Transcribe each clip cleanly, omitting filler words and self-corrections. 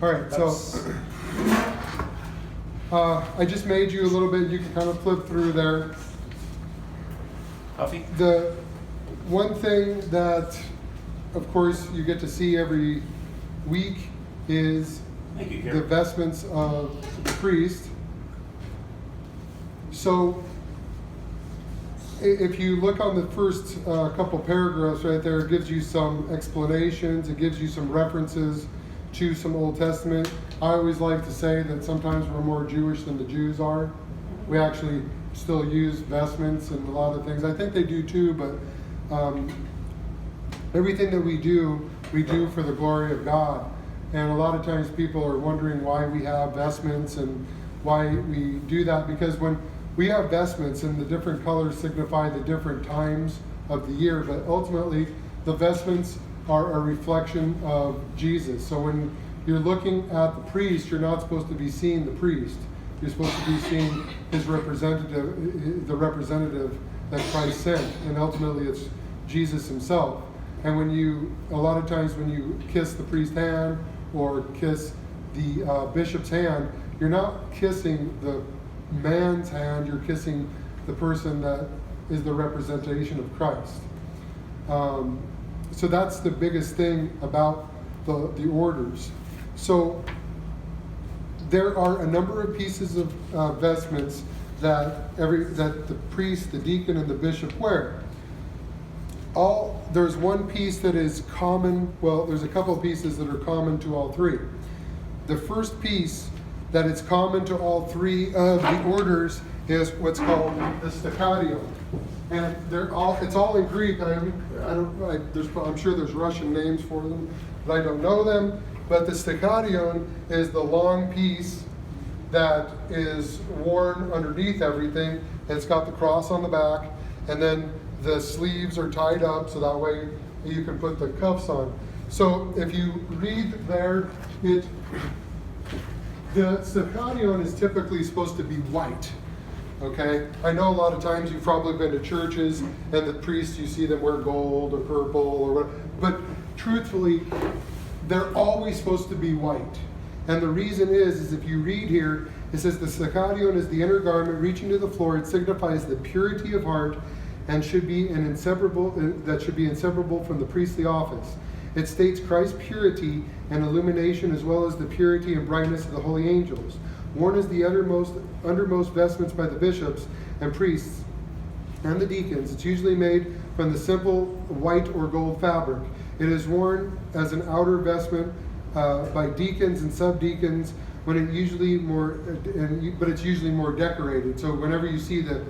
All right, so I just made you a little bit. You can kind of flip through there. Huffy? The one thing that, of course, you get to see every week is Thank you, the Gary. vestments of the priest. So if you look on the first couple paragraphs right there, it gives you some explanations, it gives you some references to some Old Testament. I always like to say that sometimes we're more Jewish than the Jews are. We actually still use vestments and a lot of things. I think they do too, but everything that we do for the glory of God. And a lot of times people are wondering why we have vestments and why we do that, because when we have vestments and the different colors signify the different times of the year, but ultimately the vestments are a reflection of Jesus. So when you're looking at the priest, you're not supposed to be seeing the priest. You're supposed to be seeing his representative, the representative that Christ sent, and ultimately it's Jesus himself. And a lot of times when you kiss the priest's hand or kiss the bishop's hand, you're not kissing the man's hand, you're kissing the person that is the representation of Christ. So that's the biggest thing about the orders. So there are a number of pieces of vestments that the priest, the deacon, and the bishop wear. There's one piece that is common. Well, there's a couple of pieces that are common to all three. The first piece that is common to all three of the orders is what's called the staccato, and it's all in Greek. I'm sure there's Russian names for them, but I don't know them. But the staccato is the long piece that is worn underneath everything. It's got the cross on the back, and then the sleeves are tied up so that way you can put the cuffs on. So if you read there, the staccato is typically supposed to be white. Okay, I know a lot of times you've probably been to churches and the priests, you see them wear gold or purple or whatever, but truthfully, they're always supposed to be white. And the reason is if you read here, it says the staccato is the inner garment reaching to the floor. It signifies the purity of heart and should be inseparable from the priestly office. It states Christ's purity and illumination as well as the purity and brightness of the holy angels. Worn as the undermost vestments by the bishops and priests and the deacons. It's usually made from the simple white or gold fabric. It is worn as an outer vestment by deacons and subdeacons, but it's usually more decorated. So whenever you see the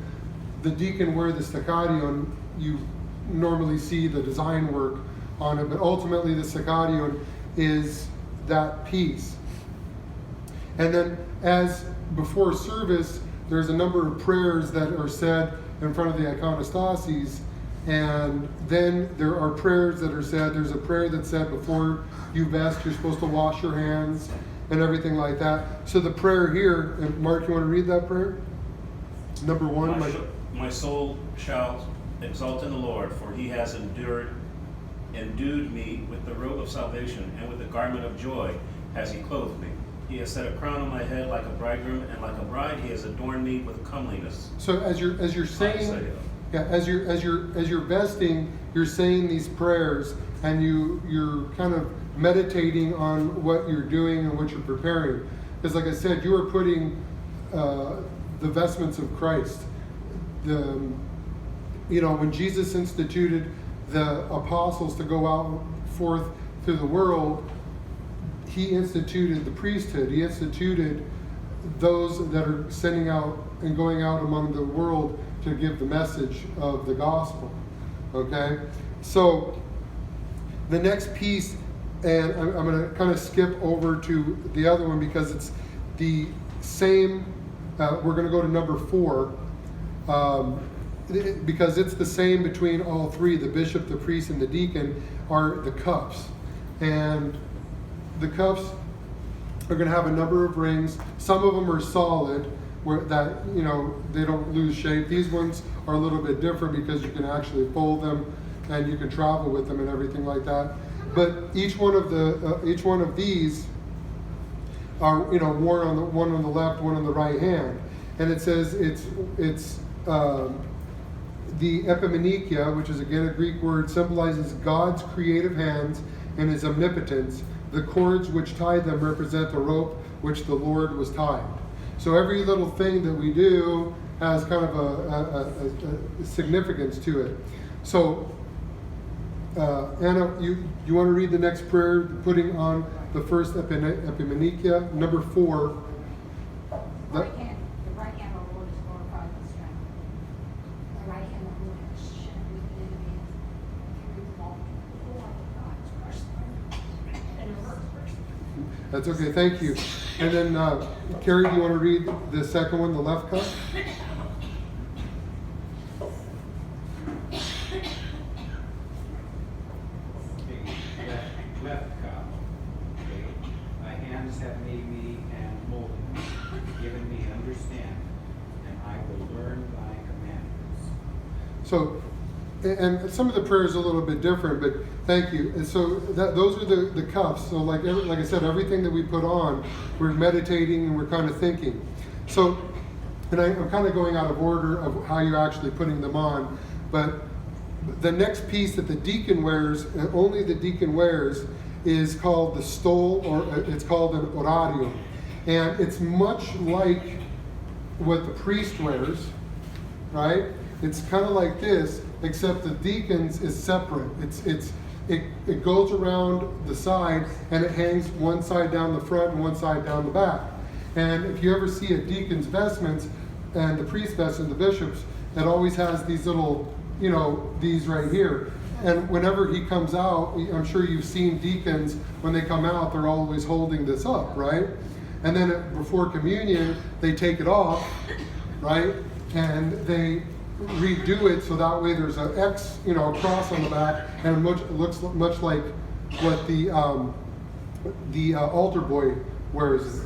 deacon wear the staccato, you normally see the design work on it, but ultimately the staccato is that piece. And then as before service, there's a number of prayers that are said in front of the iconostases, and then there are prayers that are said. There's a prayer that's said before you vest, you're supposed to wash your hands and everything like that. So the prayer here, and Mark, you want to read that prayer? Number one. My soul shall exalt in the Lord, for he has endued me with the robe of salvation, and with the garment of joy has he clothed me. He has set a crown on my head like a bridegroom, and like a bride he has adorned me with comeliness. So as you're saying, as you're vesting, you're saying these prayers, and you're kind of meditating on what you're doing and what you're preparing. Because like I said, you are putting the vestments of Christ. When Jesus instituted the apostles to go out forth through the world, he instituted the priesthood. He instituted those that are sending out and going out among the world to give the message of the gospel. Okay? So the next piece, and I'm going to kind of skip over to the other one because it's the same. We're going to go to number 4 because it's the same between all three, the bishop, the priest, and the deacon, are the cuffs. And the cuffs are going to have a number of rings. Some of them are solid, where that they don't lose shape. These ones are a little bit different because you can actually fold them and you can travel with them and everything like that. But each one of these are worn on the one on the left, one on the right hand, and it says it's the epimenikia, which is again a Greek word, symbolizes God's creative hands and His omnipotence. The cords which tied them represent the rope which the Lord was tied. So every little thing that we do has kind of a significance to it. So, Anna, you want to read the next prayer, putting on the first epimenikia, number 4. The right hand of the Lord is glorified with strength. The right hand of the Lord has shed within me. Carried the ball before God's crushed them. And it hurts first. That's okay, thank you. And then, Carrie, do you want to read the second one, the left cup? Left cup. Okay. Thy hands have made me and molded me, given me understanding, and I will learn thy commandments. So, and some of the prayers are a little bit different, but thank you. And so those are the cups. So like I said, everything that we put on, we're meditating and we're kind of thinking. So, and I'm kind of going out of order of how you're actually putting them on, but the next piece that the deacon wears, and only the deacon wears, is called the stole, or it's called an orario. And it's much like what the priest wears, right? It's kind of like this, except the deacon's is separate. It goes around the side, and it hangs one side down the front and one side down the back. And if you ever see a deacon's vestments and the priest's vestments, the bishop's, it always has these little, these right here. And whenever he comes out, I'm sure you've seen deacons, when they come out, they're always holding this up, right? And then before communion, they take it off, right? And they redo it so that way there's an X, a cross on the back, and it looks much like what the altar boy wears.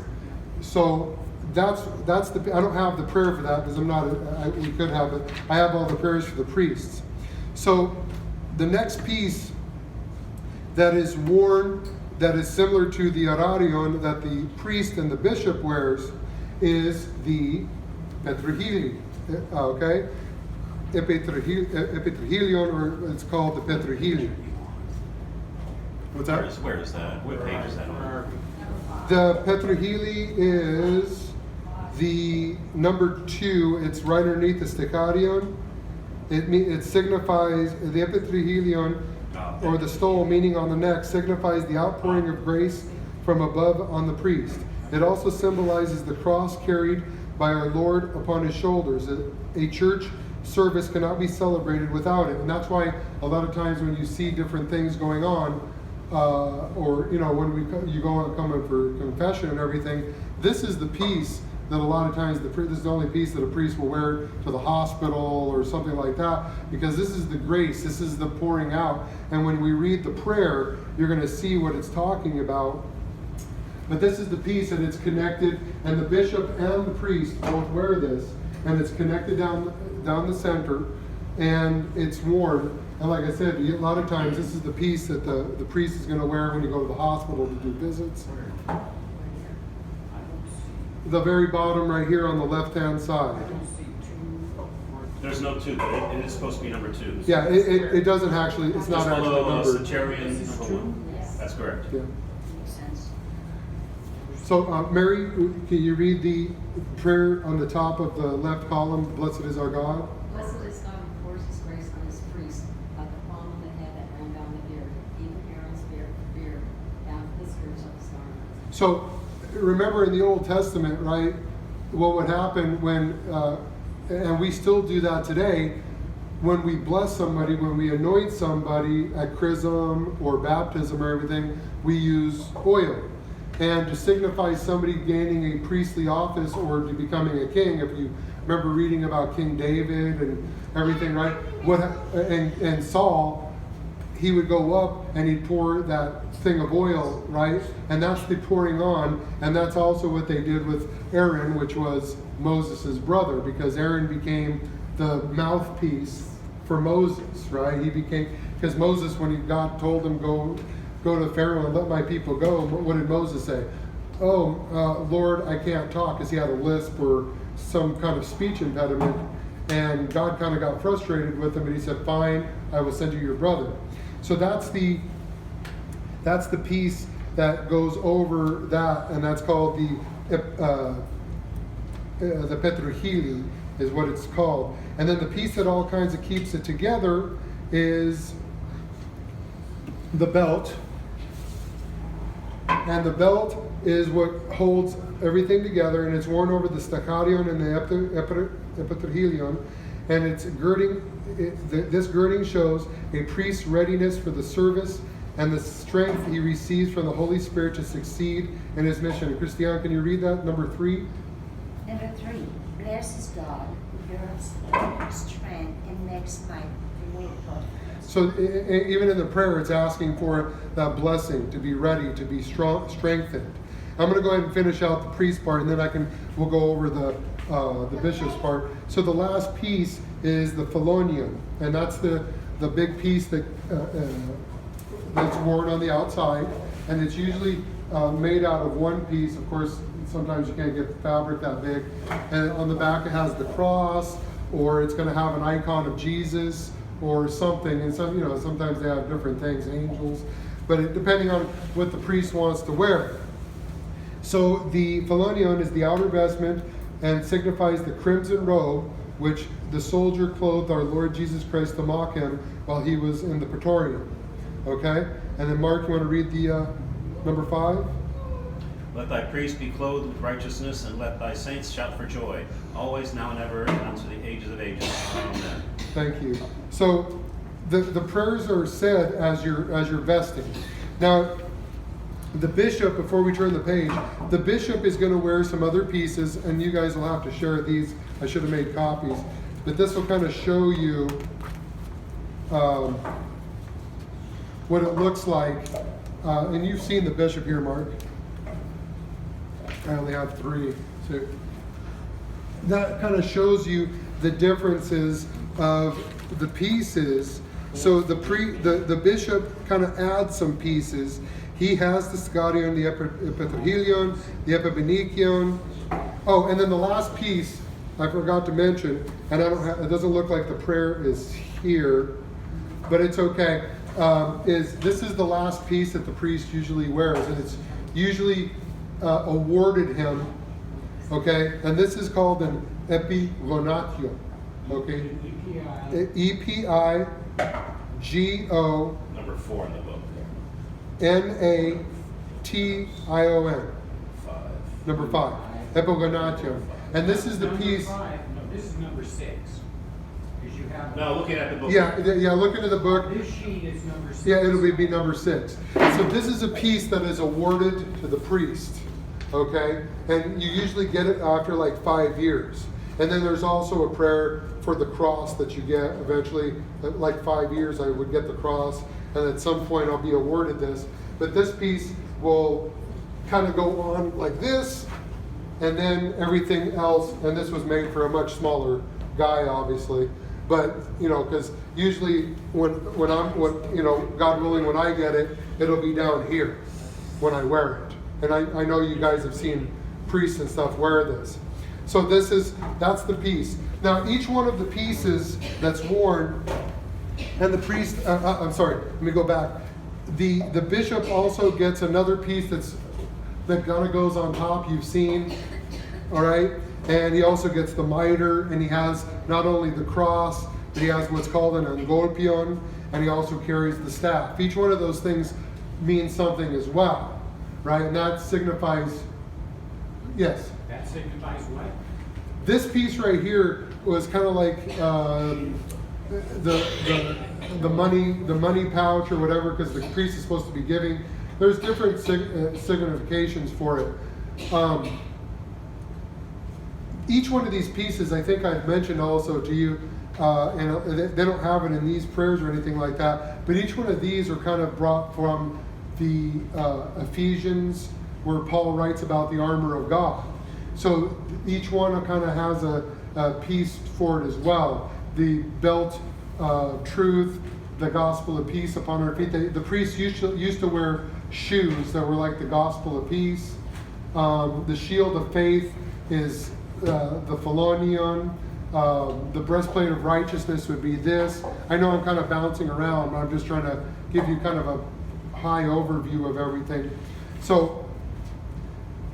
So that's the. I don't have the prayer for that because I'm not. We could have it. I have all the prayers for the priests. So the next piece that is worn, that is similar to the orarion that the priest and the bishop wears, is the petrihili. Okay. Epitrihilion, or it's called the petrihili. What's that? Where is that? What page is that on? The petrihili is the number 2. It's right underneath the stecarion. It signifies the epitrihilion, or the stole, meaning on the neck, signifies the outpouring of grace from above on the priest. It also symbolizes the cross carried by our Lord upon His shoulders. A church service cannot be celebrated without it, and that's why a lot of times when you see different things going on, or when you go and come in for confession and everything, this is the piece that a lot of times this is the only piece that a priest will wear to the hospital or something like that, because this is the grace, this is the pouring out. And when we read the prayer, you're going to see what it's talking about. But this is the piece, and it's connected, and the bishop and the priest both wear this, and it's connected down the center, and it's worn. And like I said, a lot of times this is the piece that the priest is going to wear when you go to the hospital to do visits. The very bottom right here on the left-hand side. There's no 2, but it is supposed to be number 2. Yeah, it doesn't actually, it's not Just actually below numbered. Saturian number 1. That's correct. Yeah. Makes sense. So, Mary, can you read the prayer on the top of the left column? Blessed is our God. Blessed is God who pours His grace on His priests, like the palm of the head that ran down the beard, even Aaron's beard down to the skirts of his garment. So, remember in the Old Testament, right, what would happen when, and we still do that today, when we bless somebody, when we anoint somebody at chrism or baptism or everything, we use oil. And to signify somebody gaining a priestly office or to becoming a king, if you remember reading about King David and everything, right? And Saul, he would go up and he'd pour that thing of oil, right? And that's the pouring on, and that's also what they did with Aaron, which was Moses' brother, because Aaron became the mouthpiece for Moses, right? He became, because Moses, when God told him, go to Pharaoh and let my people go, what did Moses say? Lord, I can't talk, because he had a lisp or some kind of speech impediment. And God kind of got frustrated with him, and he said, fine, I will send you your brother. So that's the piece that goes over that, and that's called the Petrohili is what it's called. And then the piece that all kinds of keeps it together is the belt. And the belt is what holds everything together, and it's worn over the stacharion and the epitrachilion, and it's girding. This girding shows a priest's readiness for the service and the strength he receives from the Holy Spirit to succeed in his mission. And Christiane, can you read that, number 3? Number 3, blesses God who gives strength and makes my way perfect. So even in the prayer, it's asking for that blessing, to be ready, to be strengthened. I'm going to go ahead and finish out the priest part, and then we'll go over the bishop's part. So the last piece is the phelonion, and that's the big piece that's worn on the outside, and it's usually made out of one piece. Of course, sometimes you can't get fabric that big. And on the back it has the cross, or it's going to have an icon of Jesus or something. And sometimes they have different things, angels, but depending on what the priest wants to wear. So the phelonion is the outer vestment and signifies the crimson robe which the soldier clothed our Lord Jesus Christ to mock him while he was in the Praetorium. Okay? And then Mark, you want to read the number 5? Let thy priest be clothed with righteousness, and let thy saints shout for joy, always, now and ever, and unto the ages of ages. Amen. Thank you. So the prayers are said as you're vesting. Now, the bishop, before we turn the page, the bishop is going to wear some other pieces, and you guys will have to share these. I should have made copies. But this will kind of show you what it looks like. And you've seen the bishop here, Mark. I only have 3. So that kind of shows you the differences of the pieces. So the bishop kind of adds some pieces. He has the scarion, the epitrachilion, the epibenikion. Oh, and then the last piece I forgot to mention, and it doesn't look like the prayer is here, but it's okay. This is the last piece that the priest usually wears, and it's usually awarded him. Okay, and this is called an epigonatio. Okay, EPIGO. Number 4 in the book. NATION. 5. Number 5. Epigonatio. And this is the Number piece. 5, no, this is number 6. Because you have. No, looking at the book. Yeah, look into the book. This sheet is number 6. Yeah, it'll be number 6. So this is a piece that is awarded to the priest. Okay? And you usually get it after like 5 years. And then there's also a prayer for the cross that you get eventually. At like 5 years, I would get the cross, and at some point I'll be awarded this. But this piece will kind of go on like this, and then everything else. And this was made for a much smaller guy, obviously. But because usually when God willing, when I get it, it'll be down here when I wear it. And I know you guys have seen priests and stuff wear this. So that's the piece. Now each one of the pieces that's worn, and the priest, I'm sorry, let me go back. The bishop also gets another piece that kind of goes on top, you've seen, all right? And he also gets the mitre, and he has not only the cross, but he has what's called an angolpion, and he also carries the staff. Each one of those things means something as well, right? And that signifies, yes? That signifies what? This piece right here was kind of like the money pouch or whatever, because the priest is supposed to be giving. There's different significations for it. Each one of these pieces, I think I've mentioned also to you, and they don't have it in these prayers or anything like that, but each one of these are kind of brought from the Ephesians, where Paul writes about the armor of God. So each one kind of has a piece for it as well. The belt of truth, the gospel of peace upon our feet. The priests used to wear shoes that were like the gospel of peace. The shield of faith is the phalonion. The breastplate of righteousness would be this. I know I'm kind of bouncing around, but I'm just trying to give you kind of a high overview of everything. So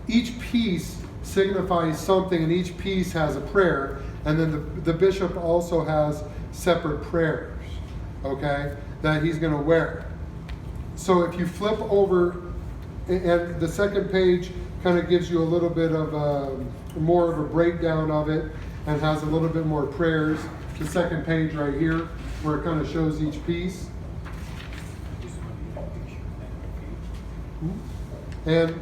each piece signifies something, and each piece has a prayer, and then the bishop also has separate prayers, okay, that he's going to wear. So if you flip over, and the second page kind of gives you a little bit of more of a breakdown of it, and has a little bit more prayers. The second page right here, where it kind of shows each piece. Just want to get a picture of that, okay?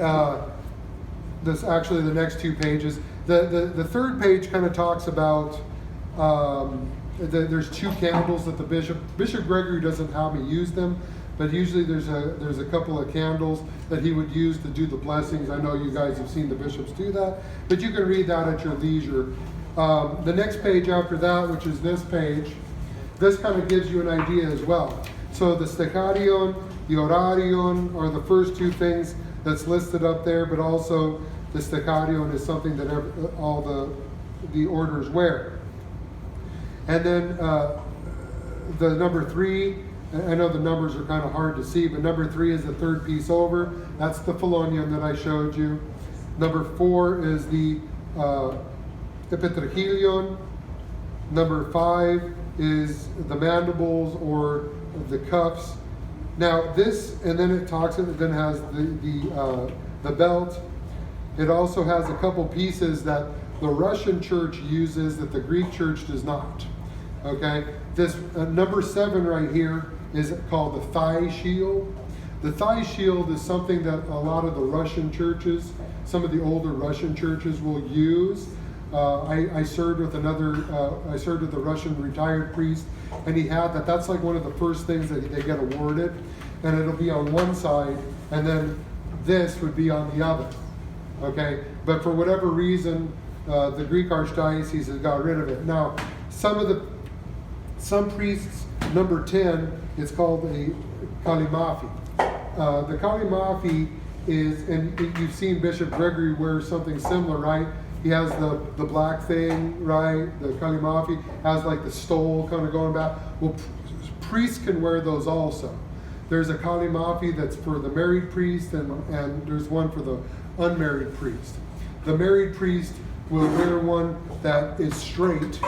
And this actually the next two pages. The third page kind of talks about there's two candles that the Bishop Gregory doesn't have me use them, but usually there's a couple of candles that he would use to do the blessings. I know you guys have seen the bishops do that, but you can read that at your leisure. The next page after that, which is this page, this kind of gives you an idea as well. So the Stecarion, the Orarion are the first two things that's listed up there, but also the Stecarion is something that all the orders wear. And then the number 3, I know the numbers are kind of hard to see, but number 3 is the third piece over. That's the phalonion that I showed you. Number 4 is the epitrachilion. Number 5 is the mandibles or the cuffs. Now this, and then it talks, it then has the belt. It also has a couple pieces that the Russian church uses that the Greek church does not. Okay, this number 7 right here is called the thigh shield. The thigh shield is something that a lot of the Russian churches, some of the older Russian churches will use. I served with I served with a Russian retired priest, and he had that. That's like one of the first things that they get awarded, and it'll be on one side, and then this would be on the other. Okay, but for whatever reason, the Greek Archdiocese has got rid of it. Now, some priests, number 10, it's called a kalimafi. The kalimafi is, and you've seen Bishop Gregory wear something similar, right? He has the black thing, right? The kalimafi has like the stole kind of going back. Well, priests can wear those also. There's a kalimafi that's for the married priest, and there's one for the unmarried priest. The married priest will wear one that is straight,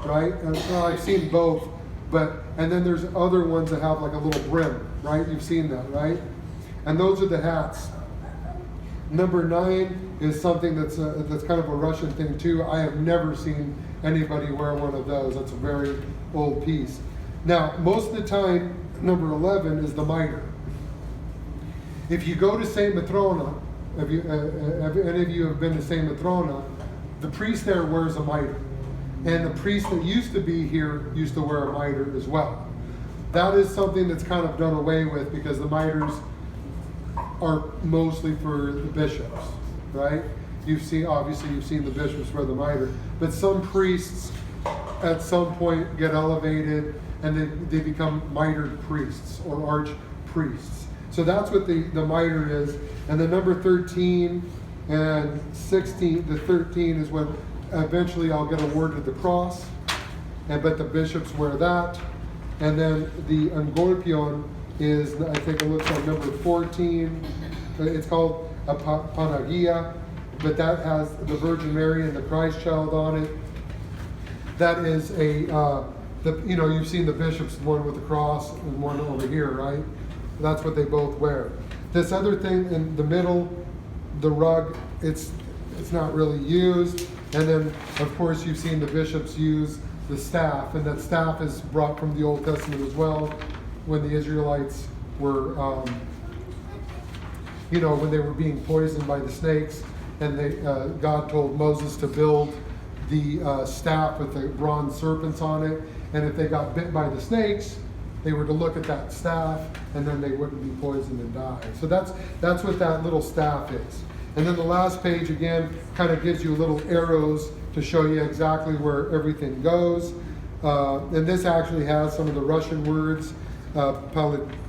right? And well, I've seen both, and then there's other ones that have like a little brim, right? You've seen that, right? And those are the hats. Number 9 is something that's kind of a Russian thing too. I have never seen anybody wear one of those. That's a very old piece. Now, most of the time, number 11 is the mitre. If you go to St. Matrona, have any of you have been to St. Matrona, the priest there wears a mitre. And the priest that used to be here used to wear a mitre as well. That is something that's kind of done away with because the mitres are mostly for the bishops, right? Obviously you've seen the bishops wear the mitre, but some priests at some point get elevated and they become mitred priests or archpriests. So that's what the mitre is. And the number 13 and 16, the 13 is when eventually I'll get awarded the cross, but the bishops wear that. And then the Angolpion is, I think it looks like number 14. It's called a Panagia, but that has the Virgin Mary and the Christ child on it. That is you've seen the bishops, one with the cross and one over here, right? That's what they both wear. This other thing in the middle, the rug, it's not really used. And then, of course, you've seen the bishops use the staff, and that staff is brought from the Old Testament as well, when the Israelites were, when they were being poisoned by the snakes, and God told Moses to build the staff with the bronze serpents on it, and if they got bit by the snakes, they were to look at that staff, and then they wouldn't be poisoned and die. So that's what that little staff is. And then the last page, again, kind of gives you little arrows to show you exactly where everything goes. And this actually has some of the Russian words, palitsa,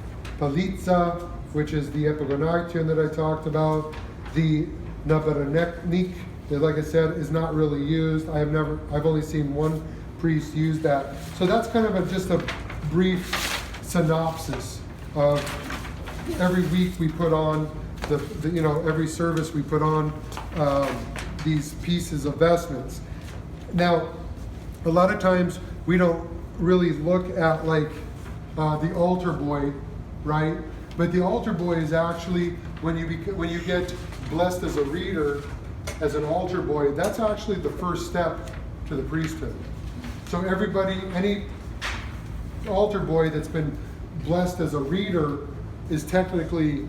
which is the epigonation that I talked about. The nabaraneknik, that, like I said, is not really used. I've only seen one priest use that. So that's kind of just a brief synopsis of every week we put on every service we put on these pieces of vestments. Now, a lot of times we don't really look at like the altar boy, right? But the altar boy is actually when you get blessed as a reader, as an altar boy, that's actually the first step to the priesthood. So everybody, any altar boy that's been blessed as a reader is technically,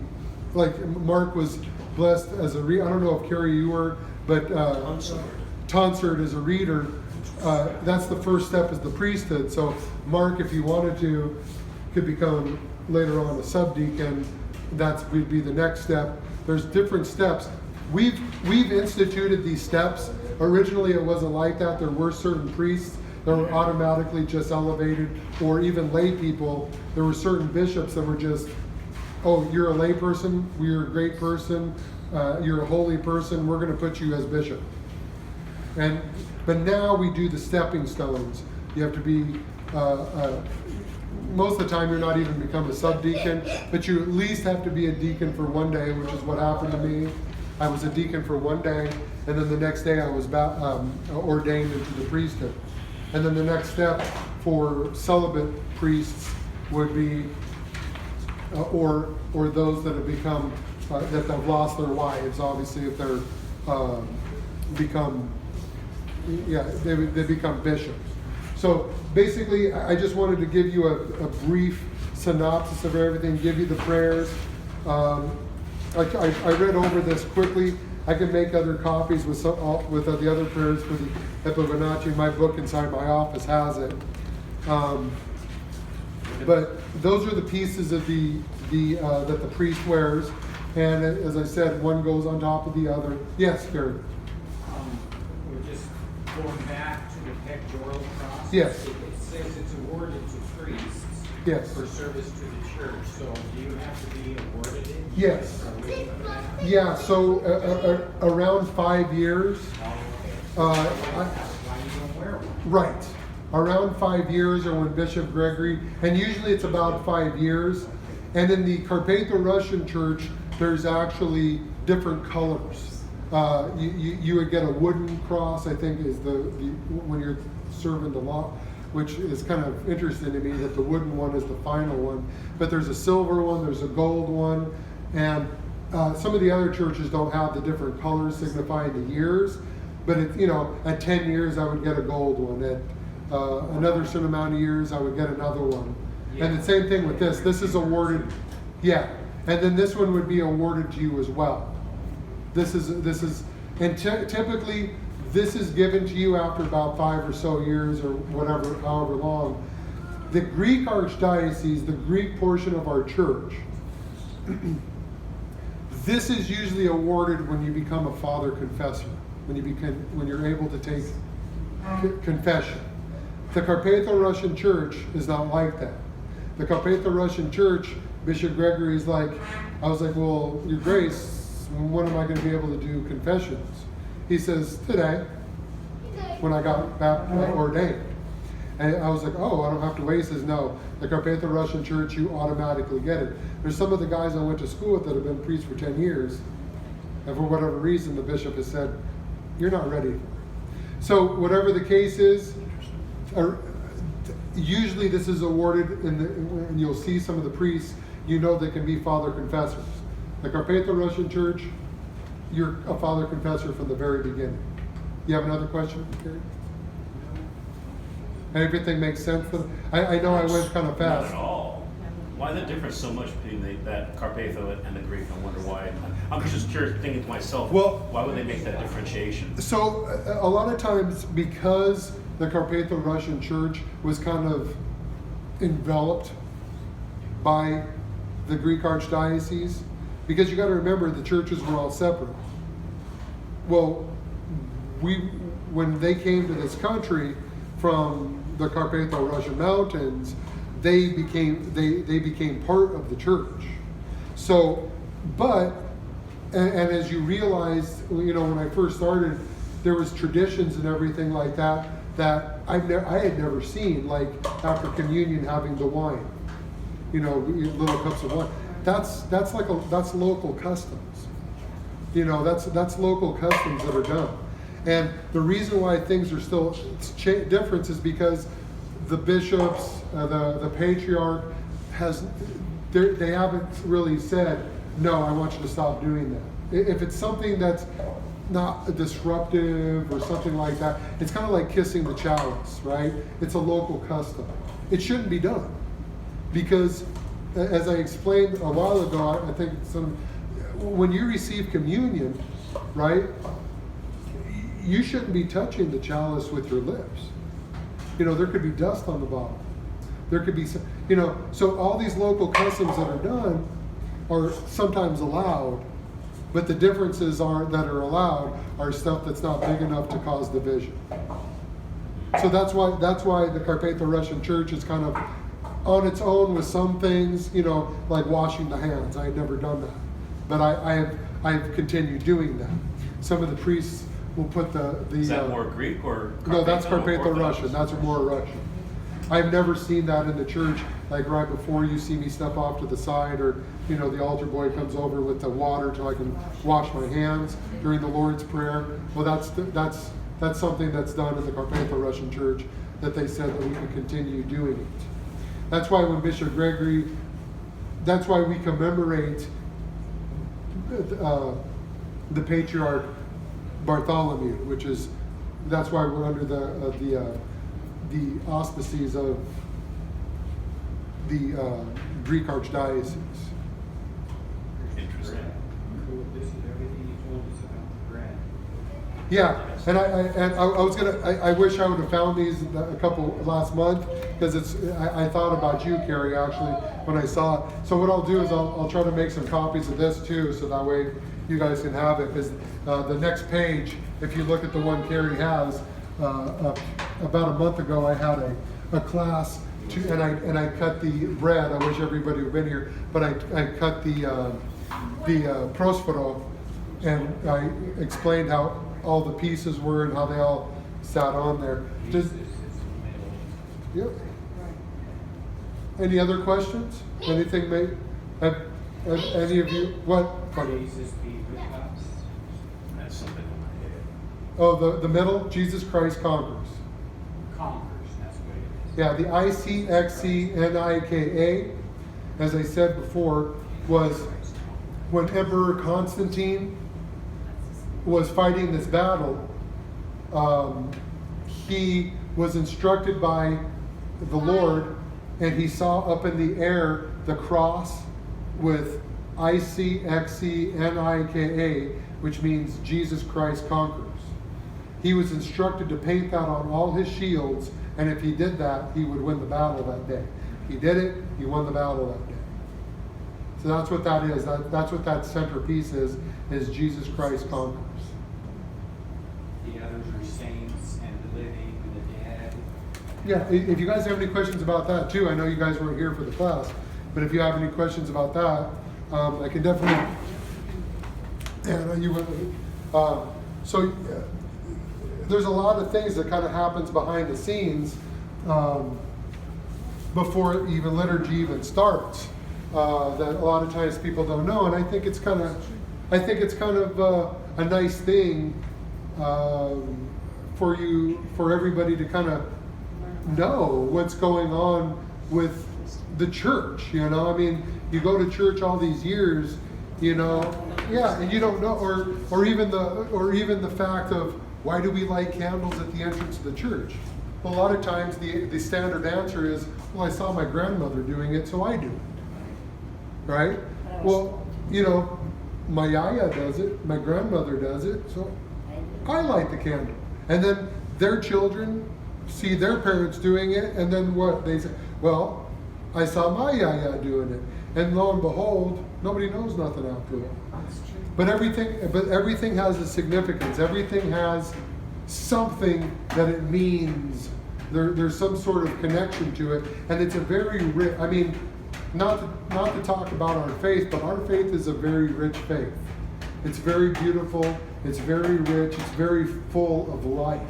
like Mark was blessed as a reader. I don't know if Carrie you were, but tonsard is a reader. That's the first step is the priesthood. So Mark, if you wanted to, could become later on a subdeacon. Would be the next step. There's different steps. We've instituted these steps. Originally it wasn't like that. There were certain priests that were automatically just elevated, or even lay people. There were certain bishops that were just, oh, you're a lay person, you're a great person, you're a holy person, we're going to put you as bishop. But now we do the stepping stones. You have to be, most of the time you're not even become a subdeacon, but you at least have to be a deacon for one day, which is what happened to me. I was a deacon for one day, and then the next day I was ordained into the priesthood. And then the next step for celibate priests would be, or those that have become, that have lost their wives, obviously, if they're they become bishops. So basically, I just wanted to give you a brief synopsis of everything, give you the prayers. I read over this quickly. I can make other copies with the other prayers for the Epigonati. My book inside my office has it. But those are the pieces of that the priest wears, and as I said, one goes on top of the other. Yes, Gary. We're just going back to the pectoral cross. Yes. It says it's awarded to priests. Yes. For service to the church. So do you have to be awarded it? Yes. Are we for that? Yeah. So around 5 years. Oh, okay. Why you don't wear one? Right. Around 5 years, or when Bishop Gregory, and usually it's about 5 years. And in the Carpatho-Russian Church, there's actually different colors. You would get a wooden cross, I think, is when you're serving the law, which is kind of interesting to me that the wooden one is the final one. But there's a silver one, there's a gold one, and some of the other churches don't have the different colors signifying the years. But at 10 years, I would get a gold one. At another certain amount of years, I would get another one. Yeah. And the same thing with this. This is awarded, yeah. And then this one would be awarded to you as well. Typically, this is given to you after about 5 or so years or whatever, however long. The Greek Archdiocese, the Greek portion of our church, this is usually awarded when you become a father confessor, when you're able to take confession. The Carpatho-Russian Church is not like that. The Carpatho-Russian Church, Bishop Gregory's I was like, well, Your Grace, when am I going to be able to do confessions? He says, today, when I got ordained. And I was like, oh, I don't have to wait. He says, no, the Carpatho-Russian Church, you automatically get it. There's some of the guys I went to school with that have been priests for 10 years, and for whatever reason, the bishop has said, you're not ready for it. So whatever the case is, usually this is awarded, and you'll see some of the priests, they can be father confessors. The Carpatho-Russian Church, you're a father confessor from the very beginning. You have another question, Gary? Everything makes sense? I know I went kind of fast. Not at all. Why the difference so much between that Carpatho and the Greek? I wonder why. I'm just curious, thinking to myself, well, why would they make that differentiation? So a lot of times, because the Carpatho-Russian Church was kind of enveloped by the Greek Archdiocese, because you got to remember the churches were all separate. Well, when they came to this country from the Carpatho-Russian mountains, they became part of the church. So, but, and as you realize, when I first started, there was traditions and everything like that I had never seen, like after communion having the wine, little cups of wine. That's local customs. That's local customs that are done. And the reason why things are still different is because the bishops, the patriarch they haven't really said, no, I want you to stop doing that. If it's something that's not disruptive or something like that, it's kind of like kissing the chalice, right? It's a local custom. It shouldn't be done. Because, as I explained a while ago, I think when you receive communion, right, you shouldn't be touching the chalice with your lips. There could be dust on the bottom. There could be, so all these local customs that are done are sometimes allowed, but the differences that are allowed are stuff that's not big enough to cause division. So that's why the Carpatho-Russian Church is kind of on its own with some things, like washing the hands. I had never done that, but I've continued doing that. Some of the priests will put Is that more Greek or Carpatho? No, that's or Carpatho-Russian. Orthodox? That's more Russian. I've never seen that in the church, like right before you see me step off to the side, or the altar boy comes over with the water so I can wash my hands during the Lord's Prayer. Well, that's something that's done in the Carpatho-Russian Church that they said that we could continue doing it. That's why when Bishop Gregory, that's why we commemorate the Patriarch Bartholomew, that's why we're under the auspices of the Greek Archdiocese. Interesting. Cool. This is everything you told us about the bread. Yeah, and I wish I would have found these a couple last month, because I thought about you, Carrie, actually, when I saw it. So what I'll do is I'll try to make some copies of this too, so that way you guys can have it. Because the next page, if you look at the one Carrie has, about a month ago I had a class and I cut the bread. I wish everybody would have been here, but I cut the prospero, and I explained how all the pieces were and how they all sat on there. Jesus is in the middle. Yep. Any other questions? Anything have any of you, what? Jesus be with us. That's something in my head. Oh, the middle, Jesus Christ conquers. Conquers, that's what it is. Yeah, the ICXCNIKA, as I said before, was when Emperor Constantine was fighting this battle. He was instructed by the Lord, and he saw up in the air the cross with ICXCNIKA, which means Jesus Christ conquers. He was instructed to paint that on all his shields, and if he did that, he would win the battle that day. He did it, he won the battle that day. So that's what that is. That's what that centerpiece is Jesus Christ conquers. The others are saints and the living and the dead. Yeah, if you guys have any questions about that too, I know you guys weren't here for the class, but if you have any questions about that, I can definitely. And there's a lot of things that kind of happens behind the scenes before even liturgy even starts that a lot of times people don't know, and I think it's kind of a nice thing for everybody to kind of know what's going on with the church. I mean, you go to church all these years, yeah, and you don't know, or even the fact of why do we light candles at the entrance of the church? Well, a lot of times the standard answer is, well, I saw my grandmother doing it, so I do it, right? Well, my yaya does it, my grandmother does it, so I light the candle. And then their children see their parents doing it, and then what? They say, well, I saw my yaya doing it. And lo and behold, nobody knows nothing after that. But everything has a significance. Everything has something that it means. There's some sort of connection to it. And it's a very rich, not to talk about our faith, but our faith is a very rich faith. It's very beautiful, it's very rich, it's very full of life.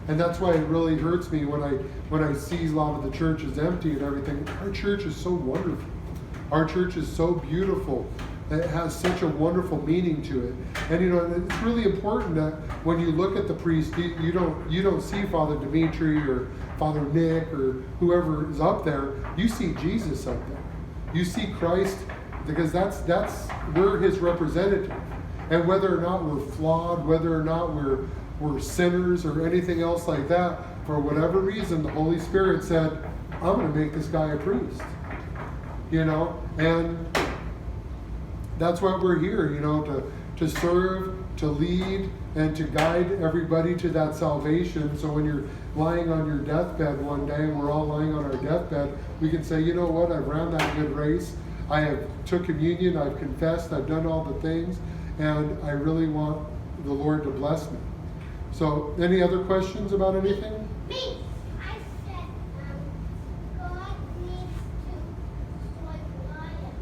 And that's why it really hurts me when I see a lot of the churches empty and everything. Our church is so wonderful. Our church is so beautiful. It has such a wonderful meaning to it. And you know, it's really important that when you look at the priest, you don't see Father Dimitri or Father Nick or whoever is up there. You see Jesus up there. You see Christ, because that's we're his representative. And whether or not we're flawed, whether or not we're sinners or anything else like that, for whatever reason, the Holy Spirit said, I'm going to make this guy a priest. You know, and that's why we're here, you know, to serve, to lead, and to guide everybody to that salvation. So when you're lying on your deathbed one day, and we're all lying on our deathbed, we can say, you know what, I've ran that good race. I have took communion, I've confessed, I've done all the things, and I really want the Lord to bless me. So, any other questions about anything? Me. I said, God needs to destroy Goliath.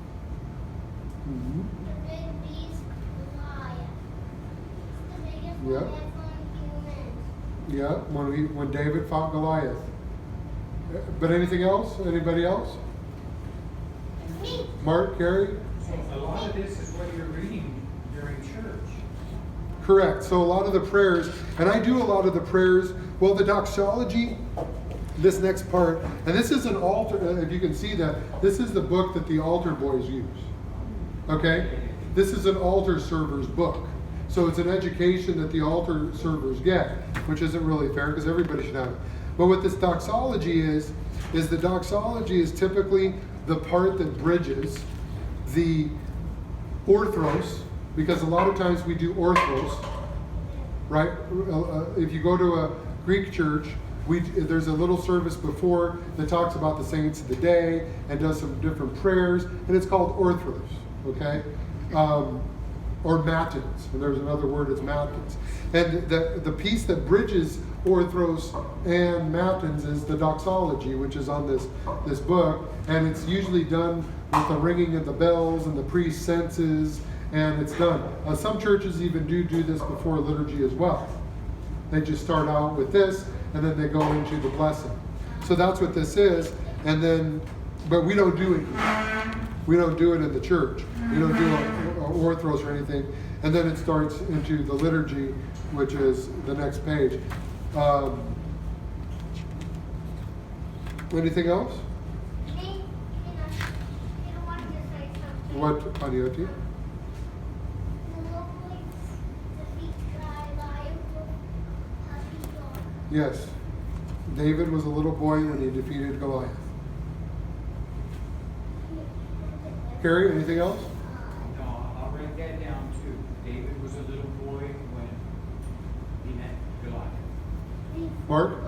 Mm-hmm. The big beast, Goliath. It's the biggest Yeah. one that's on humans. Yeah, when David fought Goliath. But anything else? Anybody else? Me. Mark, Carrie? So a lot of this is what you're reading during church. Correct. So a lot of the prayers, and I do a lot of the prayers, well, the doxology, this next part, and this is an altar, if you can see that, this is the book that the altar boys use. Okay? This is an altar server's book. So it's an education that the altar servers get, which isn't really fair because everybody should have it. But what this doxology is the doxology is typically the part that bridges the orthros, because a lot of times we do orthros, right? If you go to a Greek church, there's a little service before that talks about the saints of the day and does some different prayers, and it's called orthros, okay? Or matins, and there's another word, it's matins. And the piece that bridges orthros and matins is the doxology, which is on this book, and it's usually done with the ringing of the bells and the priest senses, and it's done. Some churches even do this before liturgy as well. They just start out with this, and then they go into the blessing. So that's what this is, and then, but we don't do it. We don't do it in the church. We don't do orthros or anything. And then it starts into the liturgy, which is the next page. Anything else? Me. I wanted to say something. What, Panioti? Yes. David was a little boy when he defeated Goliath. Carrie, anything else? No, I'll write that down too. David was a little boy when he met Goliath. Mark?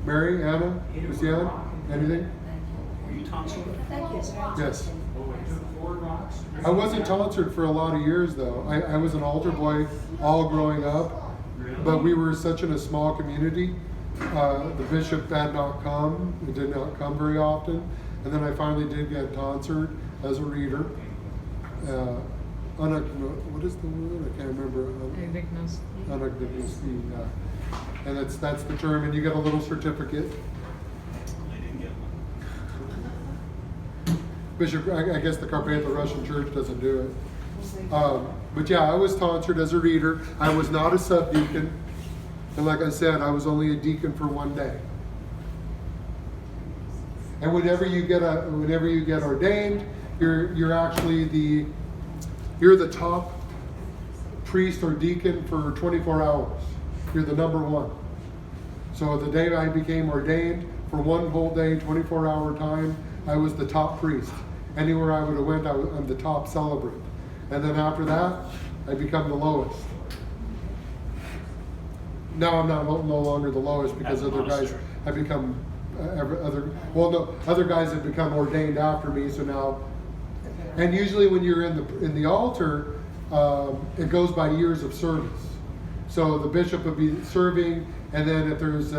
Mary, Anna, Christiane, anything? Were you tonsured? Thank you, sir. Yes. Oh, it took 4 rocks? I wasn't tonsured for a lot of years though. I was an altar boy all growing up, but we were such in a small community. The bishop had not come. He did not come very often. And then I finally did get tonsured as a reader. What is the word? I can't remember. Unagnostic, yeah. And that's the term, and you get a little certificate. I didn't get one. Bishop, I guess the Carpatho Russian Church doesn't do it. But yeah, I was tonsured as a reader. I was not a subdeacon. And like I said, I was only a deacon for one day. And whenever you get ordained, you're actually the top priest or deacon for 24 hours. You're the number one. So the day I became ordained, for one whole day, 24-hour time, I was the top priest. Anywhere I would have went, I'm the top celebrant. And then after that, I become the lowest. Now I'm no longer the lowest because As a other guys monastery. have become other guys have become ordained after me. So now, and usually when you're in the altar, it goes by years of service. So the bishop would be serving, and then if there's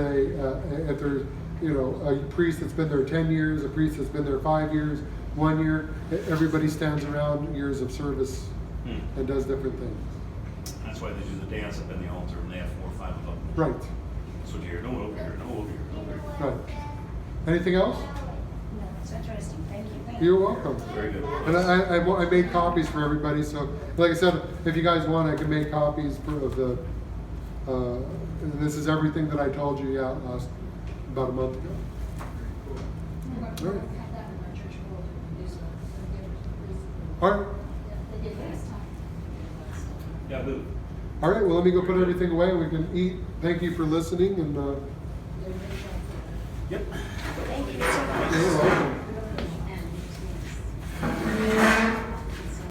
you know, a priest that's been there 10 years, a priest that's been there 5 years, 1 year. Everybody stands around years of service and does different things. That's why they do the dance up in the altar and they have 4 or 5 of them. Right, So here, no over here, no over here, no over here. right. Anything else? No, it's interesting. Thank you. You're welcome. Very good. And I made copies for everybody, so like I said, if you guys want, I can make copies of the, and this is everything that I told you, last, about a month ago. We're gonna have that in our church world, produce a All right, they did last time. Yeah, boo. all right, well, let me go put everything away and we can eat. Thank you for listening and, Yep. Thank you so much. you're welcome.